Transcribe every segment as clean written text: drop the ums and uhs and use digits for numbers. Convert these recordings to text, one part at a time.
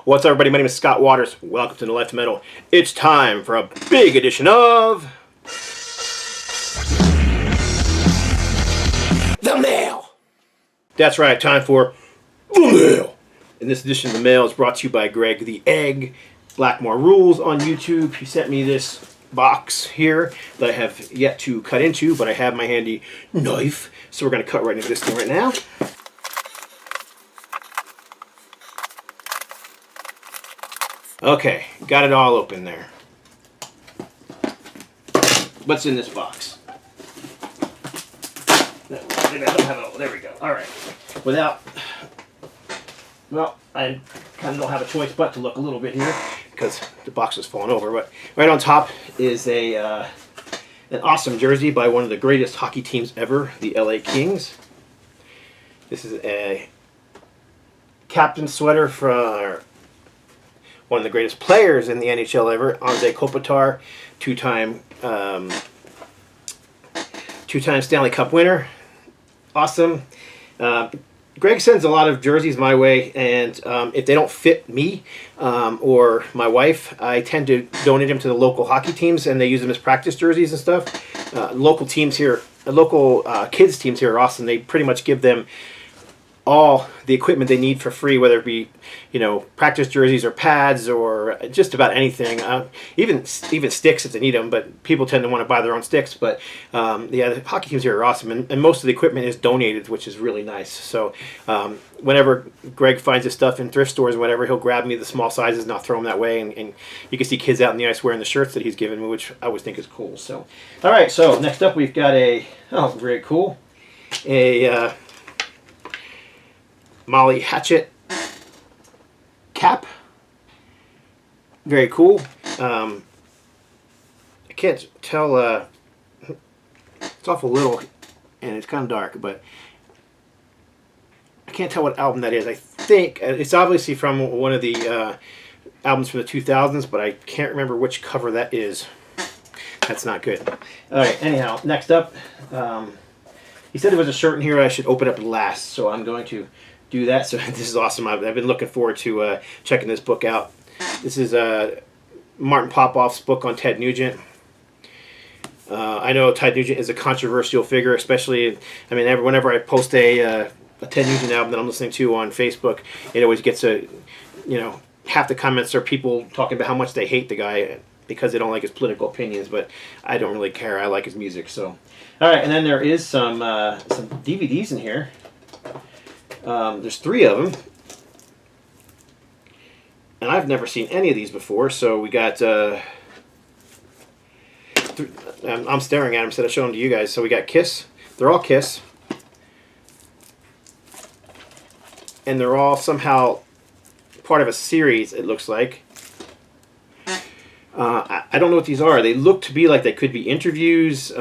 What's up, everybody? My name is Scott Waters. Welcome to No Life to Metal. It's time for a big edition of The Mail. That's right, time for The Mail. And this edition of The Mail is brought to you by Greg the Egg, BlackmoreRules on YouTube. He sent me this box here that I have yet to cut into, but I have my handy knife, so we're going to cut right into this thing right now. Okay, got it all open there. What's in this box? I don't have it all. There we go. All right. Well, I kind of don't have a choice but to look a little bit here because the box is falling over. But right on top is an awesome jersey by one of the greatest hockey teams ever, the LA Kings. This is a captain sweater for one of the greatest players in the NHL ever, Anze Kopitar, two-time Stanley Cup winner. Awesome. Greg sends a lot of jerseys my way, and if they don't fit me or my wife, I tend to donate them to the local hockey teams, and they use them as practice jerseys and stuff. Local teams here, local kids teams here are awesome. They pretty much give them all the equipment they need for free, whether it be, practice jerseys or pads or just about anything. Even sticks if they need them, but people tend to want to buy their own sticks. But yeah, the hockey teams here are awesome, and most of the equipment is donated, which is really nice. So whenever Greg finds his stuff in thrift stores or whatever, he'll grab me the small sizes and I'll throw them that way. And you can see kids out in the ice wearing the shirts that he's given me, which I always think is cool. So, all right, so next up we've got very cool, Molly Hatchet cap. Very cool. I can't tell. It's awful little, and it's kind of dark, but I can't tell what album that is. I think it's obviously from one of the albums from the 2000s, but I can't remember which cover that is. That's not good. All right. Anyhow, next up, he said there was a shirt in here I should open up last, so I'm going to do that. So this is awesome. I've been looking forward to checking this book out. This is Martin Popoff's book on Ted Nugent. I know Ted Nugent is a controversial figure, especially, whenever I post a Ted Nugent album that I'm listening to on Facebook, it always gets half the comments are people talking about how much they hate the guy because they don't like his political opinions, but I don't really care. I like his music. So, all right, and then there is some DVDs in here. There's 3 of them, and I've never seen any of these before. So we got I'm staring at them instead of showing them to you guys. So we got Kiss. They're all Kiss, and they're all somehow part of a series, it looks like. I don't know what these are. They look to be like they could be interviews.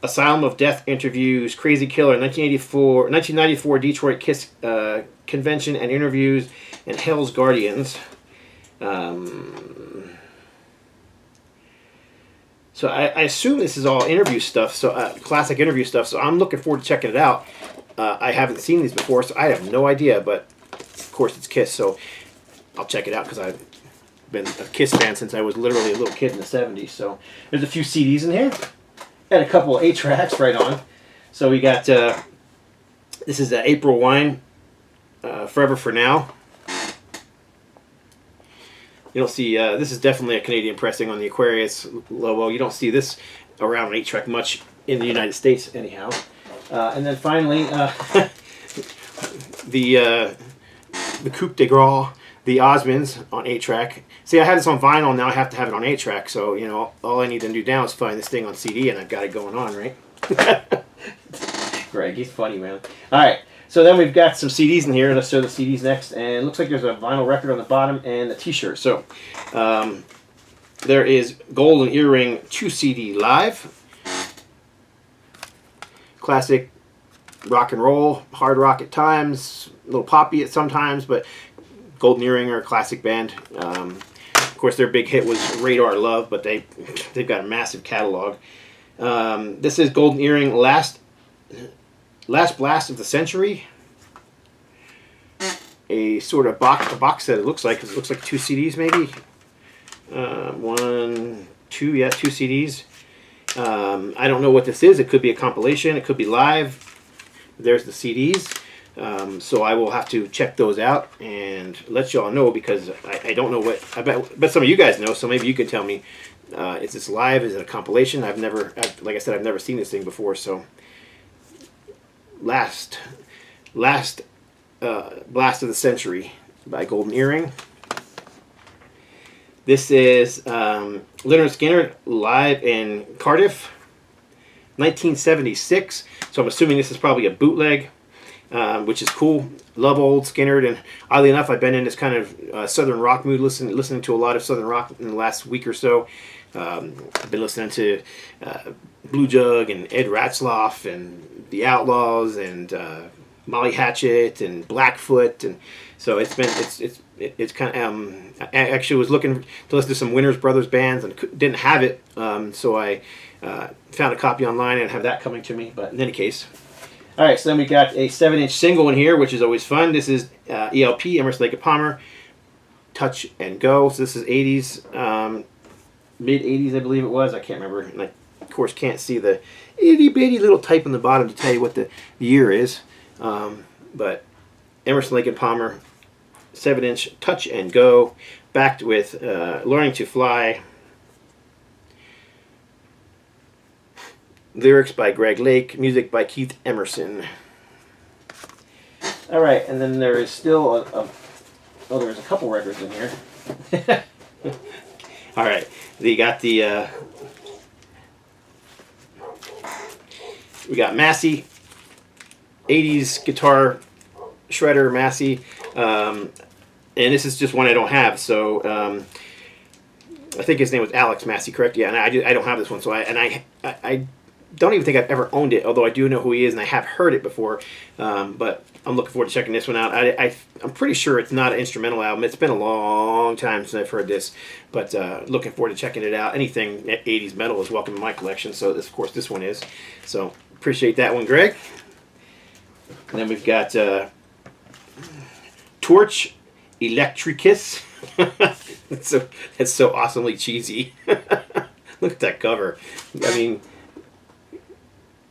Asylum of Death interviews, Crazy Killer, 1994 Detroit Kiss convention and interviews, and Hell's Guardians. So I assume this is all interview stuff, so classic interview stuff. So I'm looking forward to checking it out. I haven't seen these before, so I have no idea. But of course, it's Kiss, so I'll check it out because I've been a Kiss fan since I was literally a little kid in the '70s. So there's a few CDs in here. And a couple of 8 tracks right on. So we got, this is April Wine, Forever for Now. You don't see, this is definitely a Canadian pressing on the Aquarius logo. You don't see this around an 8-track much in the United States anyhow. And then finally, the Coup de Grace, the Osmonds on 8-track. See, I had this on vinyl, now I have to have it on 8-track, so, all I need to do now is find this thing on CD, and I've got it going on, right? Greg, he's funny, man. All right, so then we've got some CDs in here. Let's show the CDs next, and it looks like there's a vinyl record on the bottom and a T-shirt. So, there is Golden Earring 2 CD Live. Classic rock and roll, hard rock at times, a little poppy at sometimes, but Golden Earring are a classic band. Of course, their big hit was Radar Love, but they've got a massive catalog. This is Golden Earring Last Blast of the Century. a sort of box set. It looks like, 'cause it looks like 2 CDs maybe. 1, 2, yeah, 2 CDs. I don't know what this is. It could be a compilation. It could be live. There's the CDs. So I will have to check those out and let y'all know, because I don't know what. I bet some of you guys know. So maybe you can tell me. Is this live? Is it a compilation? Like I said, I've never seen this thing before. So last Blast of the Century by Golden Earring. This is Leonard Skinner live in Cardiff, 1976. So I'm assuming this is probably a bootleg, which is cool. Love old Skinner, and oddly enough, I've been in this kind of southern rock mood, listening to a lot of southern rock in the last week or so. I've been listening to Blue Jug and Ed Ratzlaff and The Outlaws and Molly Hatchet and Blackfoot, and so it's kind of. I actually was looking to listen to some Winters Brothers bands and didn't have it, so I found a copy online and have that coming to me. But in any case, all right. So then we got a 7-inch single in here, which is always fun. This is ELP, Emerson, Lake and Palmer, Touch and Go. So this is 80s, mid 80s, I believe it was. I can't remember, and I of course can't see the itty bitty little type on the bottom to tell you what the year is. But Emerson, Lake and Palmer, 7-inch, Touch and Go, backed with Learning to Fly, lyrics by Greg Lake, music by Keith Emerson. All right, and then there is still there's a couple records in here. All right, we got we got Massey, 80s guitar shredder Massey, and this is just one I don't have. So I think his name was Alex Massey, correct? Yeah, and I don't have this one. So I don't even think I've ever owned it, although I do know who he is and I have heard it before. But I'm looking forward to checking this one out. I'm pretty sure it's not an instrumental album. It's been a long time since I've heard this, but looking forward to checking it out. Anything 80s metal is welcome in my collection, so of course this one is. So appreciate that one, Greg. And then we've got Torch Electricus. That's so awesomely cheesy. Look at that cover. I mean,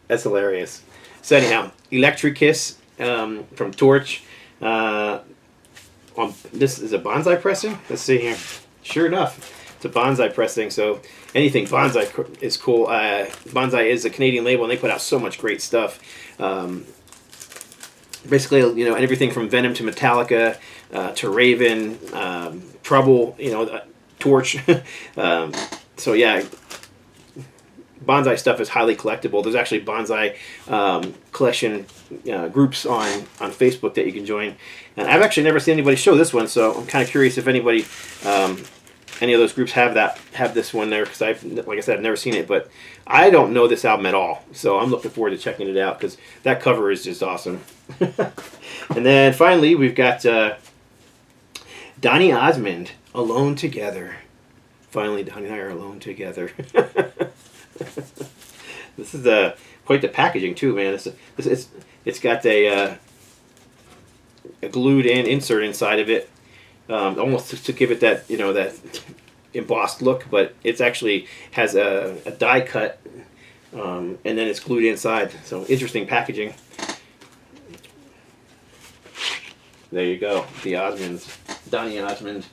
that's hilarious. So anyhow, Electricus from Torch. This is a bonsai pressing. Let's see here. Sure enough, it's a bonsai pressing. So anything bonsai is cool. Bonsai is a Canadian label, and they put out so much great stuff. Basically, everything from Venom to Metallica to Raven, Trouble, Torch. So yeah, bonsai stuff is highly collectible. There's actually bonsai collection groups on Facebook that you can join. And I've actually never seen anybody show this one, so I'm kind of curious if anybody, any of those groups have this one there, because like I said, I've never seen it, but I don't know this album at all. So I'm looking forward to checking it out, because that cover is just awesome. And then finally, we've got Donny Osmond, Alone Together. Finally, Donny and I are alone together. This is quite the packaging too, man. It's got a glued-in insert inside of it, almost to give it that that embossed look, but it's actually has a die cut, and then it's glued inside. So interesting packaging. There you go, the Osmonds, Donny Osmond.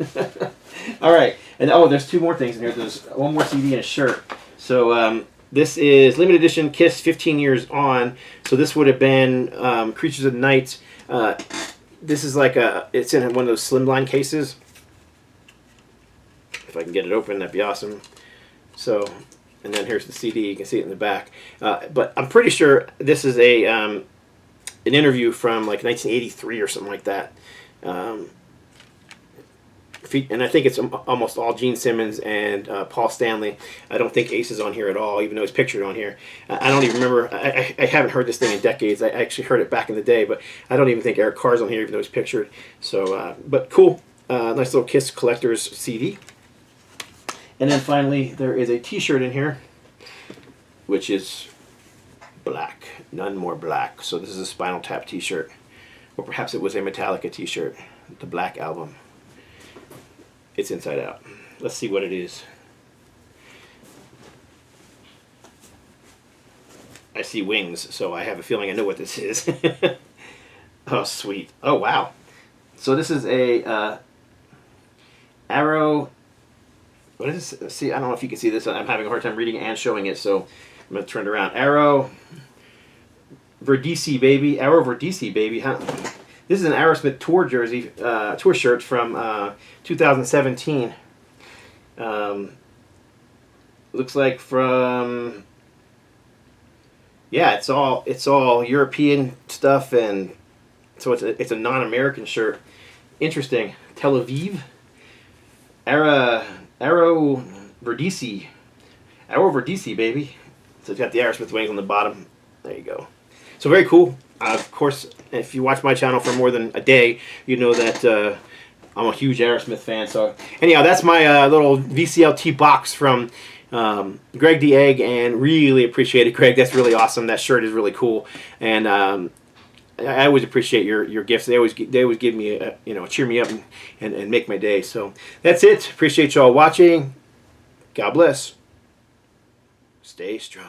All right, and there's 2 more things in here. There's one more CD and a shirt. So this is limited edition Kiss 15 Years On. So this would have been Creatures of the Night. This is like it's in one of those slimline cases. If I can get it open, that'd be awesome. So, and then here's the CD. You can see it in the back. But I'm pretty sure this is an interview from like 1983 or something like that. And I think it's almost all Gene Simmons and Paul Stanley. I don't think Ace is on here at all, even though he's pictured on here. I don't even remember. I haven't heard this thing in decades. I actually heard it back in the day, but I don't even think Eric Carr's on here, even though he's pictured. So, but cool. Nice little Kiss Collector's CD. And then finally, there is a T-shirt in here, which is black. None more black. So this is a Spinal Tap T-shirt. Or perhaps it was a Metallica t-shirt, the Black Album. It's inside out. Let's see what it is. I see wings, so I have a feeling I know what this is. Oh, sweet. Oh, wow. So this is a Arrow. What is this? See, I don't know if you can see this. I'm having a hard time reading and showing it, so I'm going to turn it around. Arrow Verdici, baby. Arrow Verdici, baby. Huh? This is an Aerosmith tour jersey, tour shirt from 2017. Looks like from... Yeah, it's all European stuff, and so it's a non-American shirt. Interesting. Tel Aviv. Arrow Verdici. Arrow Verdici, baby. So it's got the Aerosmith wings on the bottom. There you go. So very cool. Of course, if you watch my channel for more than a day, you know that I'm a huge Aerosmith fan. So anyhow, that's my little VCLT box from Greg the Egg, and really appreciate it, Greg. That's really awesome. That shirt is really cool, and I always appreciate your gifts. They always give me cheer me up and make my day. So that's it. Appreciate y'all watching. God bless. Stay strong.